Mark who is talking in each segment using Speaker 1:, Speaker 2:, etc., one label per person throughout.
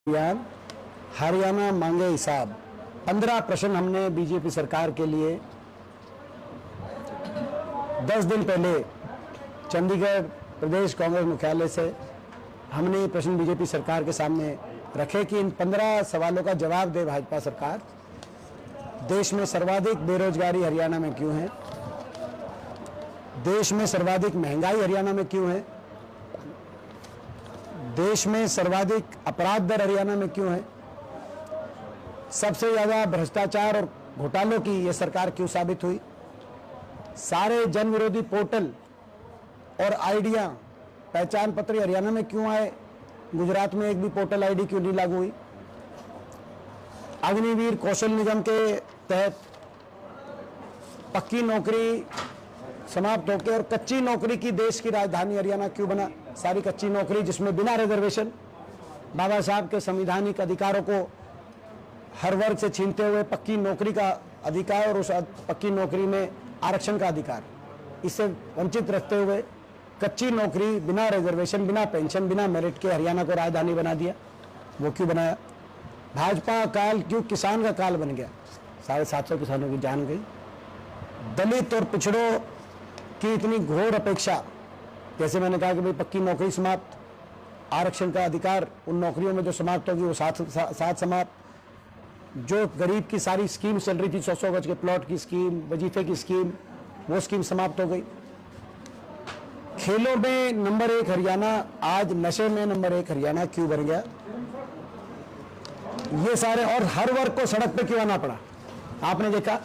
Speaker 1: अभियान हरियाणा मांगे हिसाब 15 प्रश्न हमने बीजेपी सरकार के लिए 10 दिन पहले चंडीगढ़ प्रदेश कांग्रेस मुख्यालय से हमने ये प्रश्न बीजेपी सरकार के सामने रखे कि इन 15 सवालों का जवाब दे भाजपा सरकार। देश में सर्वाधिक बेरोजगारी हरियाणा में क्यों है? देश में सर्वाधिक महंगाई हरियाणा में क्यों है? देश में सर्वाधिक अपराध दर हरियाणा में क्यों है? सबसे ज्यादा भ्रष्टाचार और घोटालों की यह सरकार क्यों साबित हुई? सारे जन विरोधी पोर्टल और आईडियां पहचान पत्र हरियाणा में क्यों आए? गुजरात में एक भी पोर्टल आईडी क्यों नहीं लागू हुई? अग्निवीर कौशल निगम के तहत पक्की नौकरी समाप्त होकर और कच्ची नौकरी की देश की राजधानी हरियाणा क्यों बना? सारी कच्ची नौकरी जिसमें बिना रिजर्वेशन बाबा साहब के संवैधानिक अधिकारों को हर वर्ग से छीनते हुए पक्की नौकरी का अधिकार और उस पक्की नौकरी में आरक्षण का अधिकार, इससे वंचित रखते हुए कच्ची नौकरी बिना रिजर्वेशन, बिना पेंशन, बिना मेरिट के हरियाणा को राजधानी बना दिया। वो क्यों बनाया? भाजपा काल क्यों किसान का काल बन गया? 750 किसानों की जान गई। दलित और पिछड़ों की इतनी घोर अपेक्षा, जैसे मैंने कहा कि भाई पक्की नौकरी समाप्त, आरक्षण का अधिकार उन नौकरियों में जो समाप्त होगी वो साथ समाप्त, जो गरीब की सारी स्कीम चल रही थी, 100 गज के प्लॉट की स्कीम, वजीफे की स्कीम, वो स्कीम समाप्त हो गई। खेलों में नंबर 1 हरियाणा आज नशे में नंबर 1 हरियाणा क्यों बन गया? ये सारे, और हर वर्ग को सड़क पे क्यों आना पड़ा? आपने देखा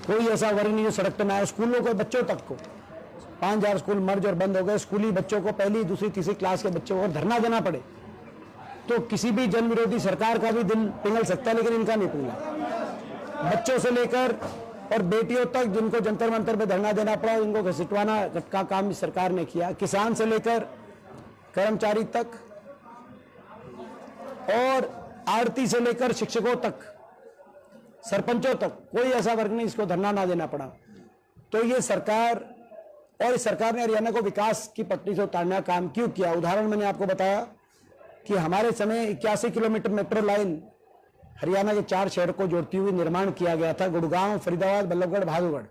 Speaker 1: कोई ऐसा वर्ग नहीं जो सड़क पे ना आए। स्कूलों के बच्चों तक को 5000 स्कूल मर्ज और बंद हो गए। स्कूली बच्चों को, पहली दूसरी तीसरी क्लास के बच्चों को धरना देना पड़े तो किसी भी जन विरोधी सरकार का भी दिल पिघल सकता है, लेकिन इनका नहीं पिघला। बच्चों से लेकर और बेटियों तक जिनको जंतर मंतर पे धरना देना पड़ा, इनको घसीटवाना का काम इस सरकार ने किया। किसान से लेकर कर्मचारी तक और आड़ती से लेकर शिक्षकों तक, सरपंचों तक, कोई ऐसा वर्ग नहीं इसको धरना ना देना पड़ा। तो ये सरकार, और इस सरकार ने हरियाणा को विकास की पटरी से उतारने का काम क्यों किया? उदाहरण मैंने आपको बताया कि हमारे समय 81 किलोमीटर मेट्रो लाइन हरियाणा के 4 शहर को जोड़ती हुई निर्माण किया गया था, गुड़गांव, फरीदाबाद, बल्लभगढ़, भादुगढ़।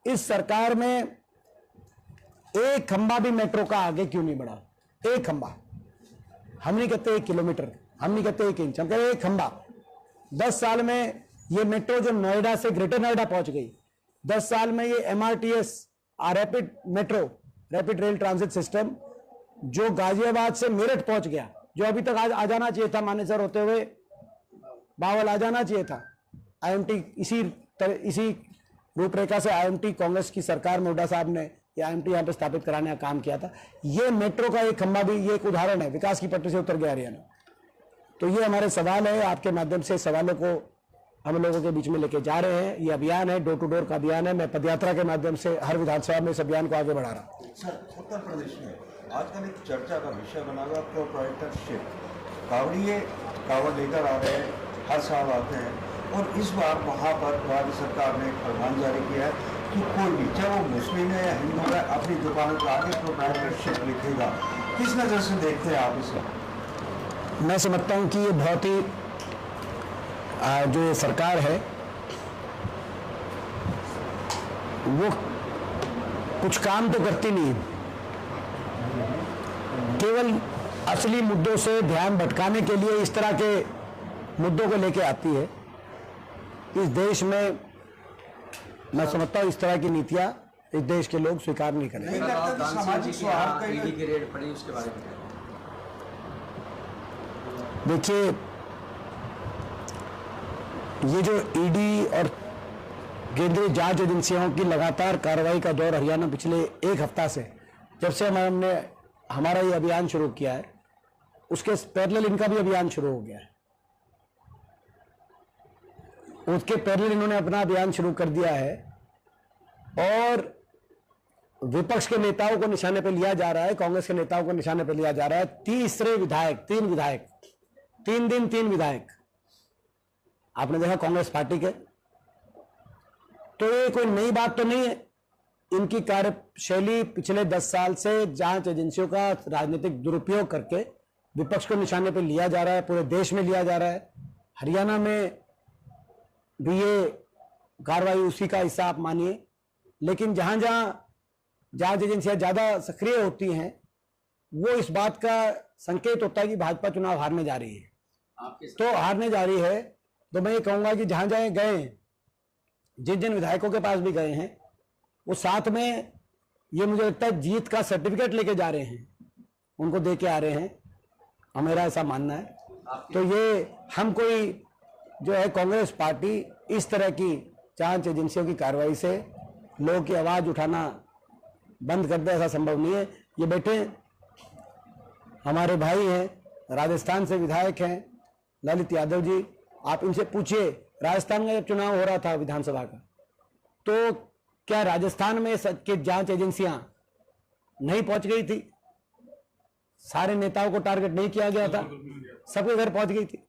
Speaker 1: इस सरकार में एक खंबा भी मेट्रो का आगे क्यों नहीं बढ़ा? एक खंबा, हम नहीं कहते 1 किलोमीटर, हम नहीं कहते 1 इंच, हम कहते एक खंबा। 10 साल में ये मेट्रो जो नोएडा से ग्रेटर नोएडा पहुंच गई, 10 साल में ये MRTS rapid metro, rapid rail transit system, जो गाजियाबाद से मेरठ पहुंच गया, जो अभी तक आज आ जाना चाहिए था, मानेसर होते हुए बावल आ जाना चाहिए था। IMT इसी रूपरेखा से IMT कांग्रेस की सरकार में हुड्डा साहब ने IMT यहाँ पे स्थापित कराने का काम किया था। ये मेट्रो का एक खंबा भी, ये एक उदाहरण है, विकास की पटरी से उतर गया हरियाणा। तो ये हमारे सवाल है, आपके माध्यम से सवालों को हम लोगों के बीच में लेके जा रहे हैं। ये अभियान है, डोर टू डोर का अभियान है। मैं पदयात्रा के माध्यम से हर विधानसभा में इस अभियान को आगे बढ़ा रहा हूँ।
Speaker 2: सर, उत्तर प्रदेश में आजकल एक चर्चा का विषय बना हुआ प्रोप्राइटरशिप। कावड़िए कावड़ लेकर आ रहे हैं, हर साल आते हैं, और इस बार वहाँ पर राज्य सरकार ने एक फरमान जारी किया है कि कोई भी, चाहे वो मुस्लिम है या हिंदू है, अपनी दुकानों पर आगे प्रोप्राइटरशिप लिखेगा। किस नज़र से देखते हैं आप इसे?
Speaker 1: मैं समझता हूं कि ये बहुत ही जो सरकार है वो कुछ काम तो करती नहीं, केवल असली मुद्दों से ध्यान भटकाने के लिए इस तरह के मुद्दों को लेके आती है। इस देश में मैं समझता हूं इस तरह की नीतियां इस देश के लोग स्वीकार नहीं करेंगे।
Speaker 2: सामाजिक स्वार्थ
Speaker 3: की रेड पड़ी, उसके बारे में
Speaker 1: देखिए, ये जो ईडी और केंद्रीय जांच एजेंसियों की लगातार कार्रवाई का दौर हरियाणा पिछले 1 हफ्ता से, जब से हमने हमारा ये अभियान शुरू किया है, उसके पैरेलल इनका भी अभियान शुरू हो गया है। उसके पैरेलल इन्होंने अपना अभियान शुरू कर दिया है और विपक्ष के नेताओं को निशाने पर लिया जा रहा है, कांग्रेस के नेताओं को निशाने पर लिया जा रहा है। 3 विधायक, 3 दिन 3 विधायक आपने देखा कांग्रेस पार्टी के। तो ये कोई नई बात तो नहीं है। इनकी कार्यशैली पिछले 10 साल से जांच एजेंसियों का राजनीतिक दुरुपयोग करके विपक्ष को निशाने पे लिया जा रहा है, पूरे देश में लिया जा रहा है। हरियाणा में भी ये कार्रवाई उसी का हिस्सा आप मानिए। लेकिन जहां जहां जांच एजेंसियां ज्यादा सक्रिय होती हैं, वो इस बात का संकेत होता है कि भाजपा चुनाव हारने जा रही है। तो हारने जा रही है तो मैं ये कहूंगा कि जहां जहां गए, जिन जिन विधायकों के पास भी गए हैं, वो साथ में ये मुझे लगता है जीत का सर्टिफिकेट लेके जा रहे हैं, उनको दे के आ रहे हैं, और मेरा ऐसा मानना है। तो ये हम कोई जो है कांग्रेस पार्टी इस तरह की जांच एजेंसियों की कार्रवाई से लोगों की आवाज उठाना बंद कर दे, ऐसा संभव नहीं है। ये बैठे हमारे भाई हैं, राजस्थान से विधायक हैं ललित यादव जी, आप इनसे पूछिए, राजस्थान में जब चुनाव हो रहा था विधानसभा का, तो क्या राजस्थान में के जांच एजेंसियां नहीं पहुंच गई थी? सारे नेताओं को टारगेट नहीं किया गया था, सबके घर पहुंच गई थी।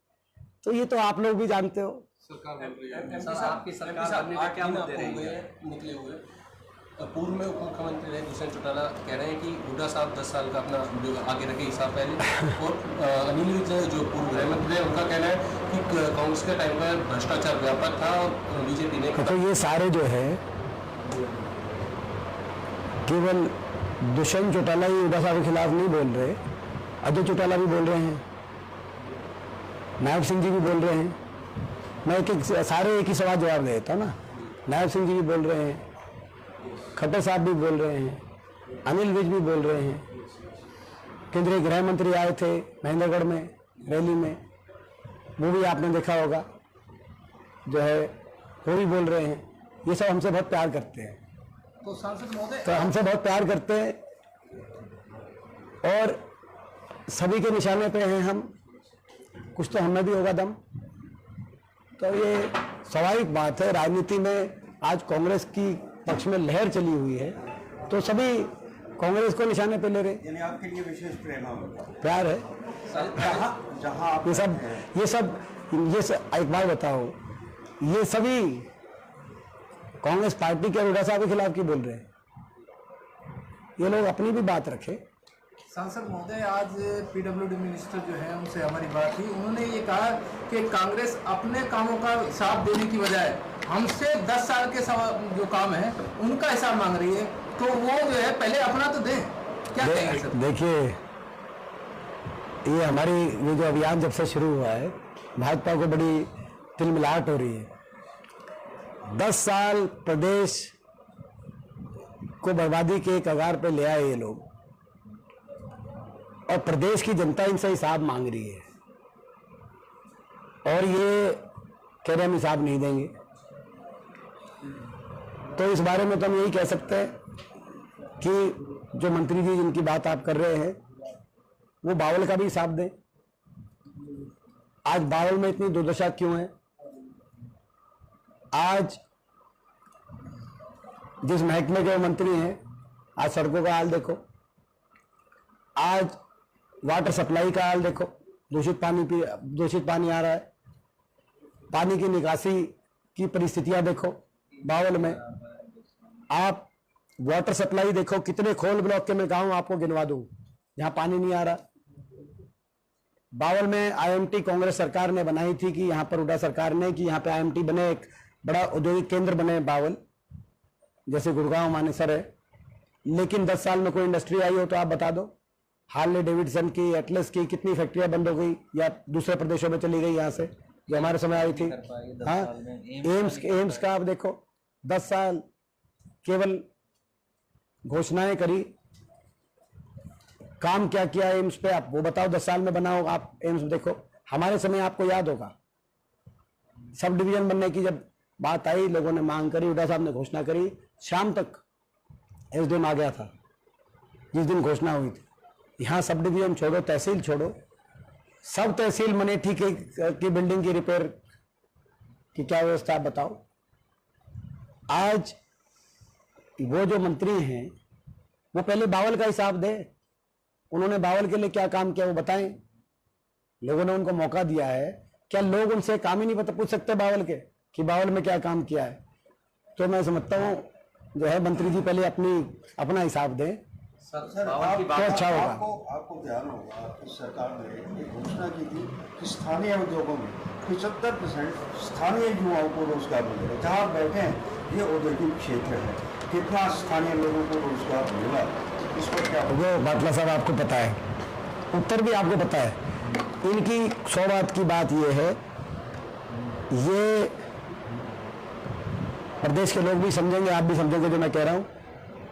Speaker 1: तो ये तो आप लोग भी जानते हो।
Speaker 3: आपकी सरकार बनने के क्या मुद्दे रहेंगे?
Speaker 4: निकले हुए पूर्व में उप मुख्यमंत्री रहे दुष्यंत चौटाला कह रहे हैं कि हुड्डा साहब 10 साल का अपना जो आगे रखे हिसाब पहले, और अनिल विज जो पूर्व गृह मंत्री है उनका कहना है कि कांग्रेस के टाइम पर भ्रष्टाचार व्यापक था और बीजेपी ने।
Speaker 1: तो ये सारे जो है केवल दुष्यंत चौटाला ही हुड्डा साहब के खिलाफ नहीं बोल रहे, अजय चौटाला भी बोल रहे हैं, नायब सिंह जी भी बोल रहे हैं। मैं सारे एक ही सवाल जवाब दे देता हूँ ना। नायब सिंह जी भी बोल रहे हैं, खट्टर साहब भी बोल रहे हैं, अनिल विज भी बोल रहे हैं, केंद्रीय गृह मंत्री आए थे महेंद्रगढ़ में रैली में, वो भी आपने देखा होगा, जो है वो भी बोल रहे हैं। ये सब हमसे बहुत प्यार करते हैं,
Speaker 4: तो सांसद महोदय
Speaker 1: तो हमसे बहुत प्यार करते हैं और सभी के निशाने पे हैं हम। कुछ तो हमें भी होगा दम। तो ये स्वाभाविक बात है, राजनीति में आज कांग्रेस की पक्ष में लहर चली हुई है, तो सभी कांग्रेस को निशाने पे ले रहे।
Speaker 2: यानी आपके लिए विशेष प्रेम है,
Speaker 1: प्यार है।
Speaker 2: जहाँ आप
Speaker 1: ये सब एक बार बताओ, ये सभी कांग्रेस पार्टी के हुड्डा साहब के खिलाफ क्यों बोल रहे हैं? ये लोग अपनी भी बात रखे।
Speaker 5: सांसद महोदय, आज पीडब्ल्यूडी मिनिस्टर जो है उनसे हमारी बात हुई, उन्होंने ये कहा कि कांग्रेस अपने कामों का हिसाब देने की बजाय हमसे 10 साल के जो काम है उनका हिसाब मांग रही है, तो वो जो है पहले अपना तो दें। क्या कहेंगे सर?
Speaker 1: देखिए, ये हमारी ये जो अभियान जब से शुरू हुआ है, भाजपा को बड़ी तिलमिलाहट हो रही है। 10 साल प्रदेश को बर्बादी के कगार पे ले आए ये लोग, और प्रदेश की जनता इनसे हिसाब मांग रही है, और ये कह रहे हम हिसाब नहीं देंगे। तो इस बारे में तो हम यही कह सकते हैं कि जो मंत्री जी जिनकी बात आप कर रहे हैं, वो बावल का भी हिसाब दें। आज बावल में इतनी दुर्दशा क्यों है? आज जिस महकमे के मंत्री हैं, आज सड़कों का हाल देखो, आज वाटर सप्लाई का हाल देखो, दूषित पानी आ रहा है, पानी की निकासी की परिस्थितियां देखो। बावल में आप वाटर सप्लाई देखो, कितने खोल ब्लॉक के मैं गांव आपको गिनवा दूं जहां पानी नहीं आ रहा। बावल में आईएमटी कांग्रेस सरकार ने बनाई थी कि यहां पर हुड्डा सरकार ने कि यहां पे आईएमटी बने, एक बड़ा औद्योगिक केंद्र बने बावल, जैसे गुड़गांव मानेसर है। लेकिन 10 साल में कोई इंडस्ट्री आई हो तो आप बता दो। हार्ले डेविडसन की, एटलस की कितनी फैक्ट्रियां बंद हो गई या दूसरे प्रदेशों में चली गई यहाँ से, जो हमारे समय आई थी। हाँ, एम्स का आप देखो, 10 साल केवल घोषणाएं करी, काम क्या किया एम्स पे आप वो बताओ। 10 साल में बनाओ आप एम्स देखो। हमारे समय आपको याद होगा, सब डिवीजन बनने की जब बात आई, लोगों ने मांग करी, हुड्डा साहब ने घोषणा करी, शाम तक एसडीएम आ गया था जिस दिन घोषणा हुई थी। यहाँ सब डिवीजन छोड़ो, तहसील छोड़ो, सब तहसील मनेठी की बिल्डिंग की रिपेयर की क्या व्यवस्था आप बताओ। आज वो जो मंत्री हैं वो पहले बावल का हिसाब दे, उन्होंने बावल के लिए क्या काम किया वो बताएं। लोगों ने उनको मौका दिया है, क्या लोग उनसे काम ही नहीं पूछ सकते बावल के कि बावल में क्या काम किया है? तो मैं समझता हूँ जो है मंत्री जी पहले अपना हिसाब दें,
Speaker 2: सर
Speaker 3: बावन की
Speaker 1: तो
Speaker 3: बात
Speaker 1: अच्छा होगा।
Speaker 2: आपको ध्यान होगा कि सरकार ने एक घोषणा की थी कि स्थानीय उद्योगों में 75% स्थानीय युवाओं को रोजगार मिलेगा। जहाँ आप बैठे हैं ये औद्योगिक क्षेत्र है, कितना स्थानीय लोगों को रोजगार मिला, इस पर क्या
Speaker 1: वो बाटला साहब आपको पता है, उत्तर भी आपको पता है। इनकी 100 बात की बात ये है, ये प्रदेश के लोग भी समझेंगे, आप भी समझेंगे जो मैं कह रहा हूं,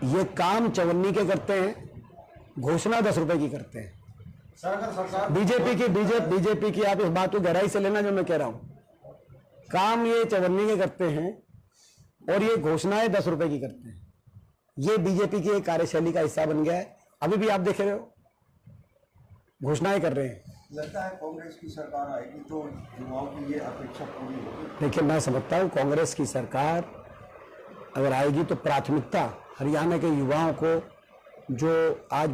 Speaker 1: ये काम चवन्नी के करते हैं, घोषणा 10 रुपए की करते हैं।
Speaker 2: सरकार
Speaker 1: बीजेपी की आप इस बात को गहराई से लेना जो मैं कह रहा हूं, काम ये चवन्नी के करते हैं और ये घोषणाएं 10 रुपए की करते हैं। ये बीजेपी की एक कार्यशैली का हिस्सा बन गया है। अभी भी आप देख रहे हो घोषणाएं कर रहे हैं।
Speaker 2: लगता है कांग्रेस की सरकार आएगी तो युवाओं की ये अपेक्षा पूरी होगी।
Speaker 1: देखिए, मैं समझता हूं कांग्रेस की सरकार अगर आएगी तो प्राथमिकता हरियाणा के युवाओं को, जो आज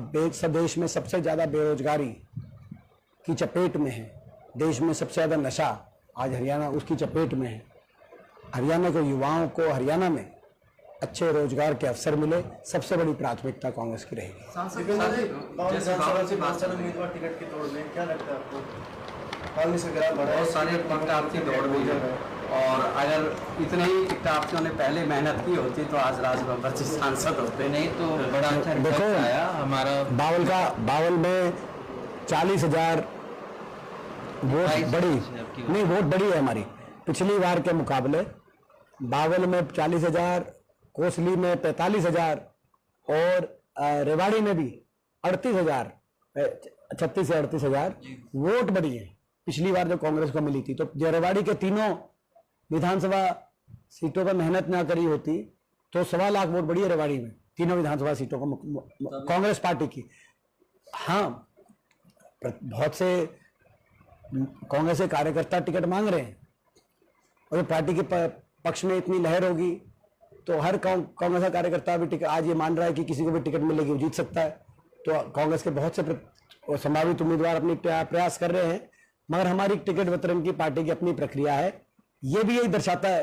Speaker 1: देश में सबसे ज्यादा बेरोजगारी की चपेट में है, देश में सबसे ज्यादा नशा आज हरियाणा उसकी चपेट में है, हरियाणा के युवाओं को हरियाणा में अच्छे रोजगार के अवसर मिले, सबसे बड़ी प्राथमिकता कांग्रेस की रहेगी।
Speaker 3: उम्मीदवार टिकट की दौड़ में क्या लगता है आपको? बहुत सारे टिकट आपकी दौड़ में है, और अगर इतने ही टिकट आपने पहले मेहनत की होती तो आज राजभवन से सांसद होते। नहीं तो बड़ा अच्छा
Speaker 1: देखो,
Speaker 3: आया हमारा
Speaker 1: बावल में 40,000 वोट बड़ी नहीं, वोट बड़ी है हमारी पिछली बार के मुकाबले। बावल में 40,000, कोसली में 45,000 और रेवाड़ी में भी 38,000, 36 से 38,000 वोट बड़ी है पिछली बार जो कांग्रेस को मिली थी। तो जो रेवाड़ी के तीनों विधानसभा सीटों पर मेहनत ना करी होती तो 1.25 लाख वोट बढ़ी है रेवाड़ी में, तीनों विधानसभा सीटों को कांग्रेस पार्टी की। हाँ, बहुत से कांग्रेस के कार्यकर्ता टिकट मांग रहे हैं और पार्टी के पक्ष में इतनी लहर होगी तो हर कांग्रेस का कार्यकर्ता भी टिकट आज ये मान रहा है कि किसी को भी टिकट मिलेगी वो जीत सकता है। तो कांग्रेस के बहुत से संभावित उम्मीदवार अपनी प्रयास कर रहे हैं, मगर हमारी टिकट वितरण की पार्टी की अपनी प्रक्रिया है। ये भी यही दर्शाता है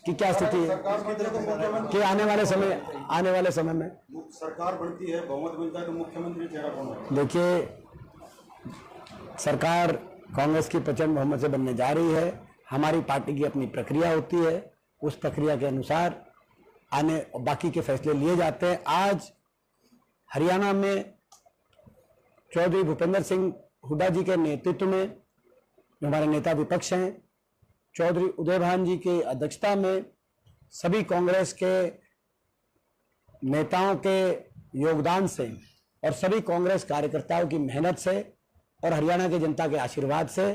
Speaker 1: कि क्या स्थिति है कि आने वाले समय में
Speaker 2: सरकार बढ़ती है, बहुमत मिलता है तो मुख्यमंत्री चेहरा कौन है?
Speaker 1: देखिए, सरकार कांग्रेस की प्रचंड बहुमत से बनने जा रही है। हमारी पार्टी की अपनी प्रक्रिया होती है, उस प्रक्रिया के अनुसार आने बाकी के फैसले लिए जाते हैं। आज हरियाणा में चौधरी भूपेंद्र सिंह हुड्डा जी के नेतृत्व में, जो हमारे नेता विपक्ष हैं, चौधरी उदय भान जी की अध्यक्षता में सभी कांग्रेस के नेताओं के योगदान से और सभी कांग्रेस कार्यकर्ताओं की मेहनत से और हरियाणा की जनता के आशीर्वाद से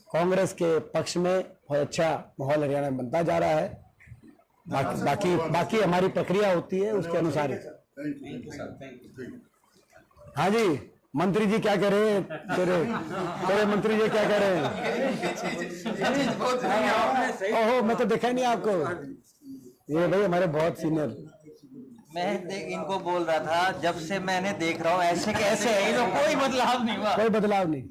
Speaker 1: कांग्रेस के पक्ष में बहुत अच्छा माहौल हरियाणा में बनता जा रहा है। बाकी हमारी प्रक्रिया होती है, उसके अनुसार ही। हाँ जी, मंत्री जी क्या कह रहे हैं? तेरे मंत्री जी क्या कह रहे हैं? ओहो, मैं तो देखा ही नहीं आपको। ये भाई हमारे बहुत सीनियर।
Speaker 6: मैं इनको बोल रहा था, जब से मैंने देख रहा हूँ ऐसे कैसे है, कोई बदलाव नहीं हुआ।
Speaker 1: कोई बदलाव नहीं।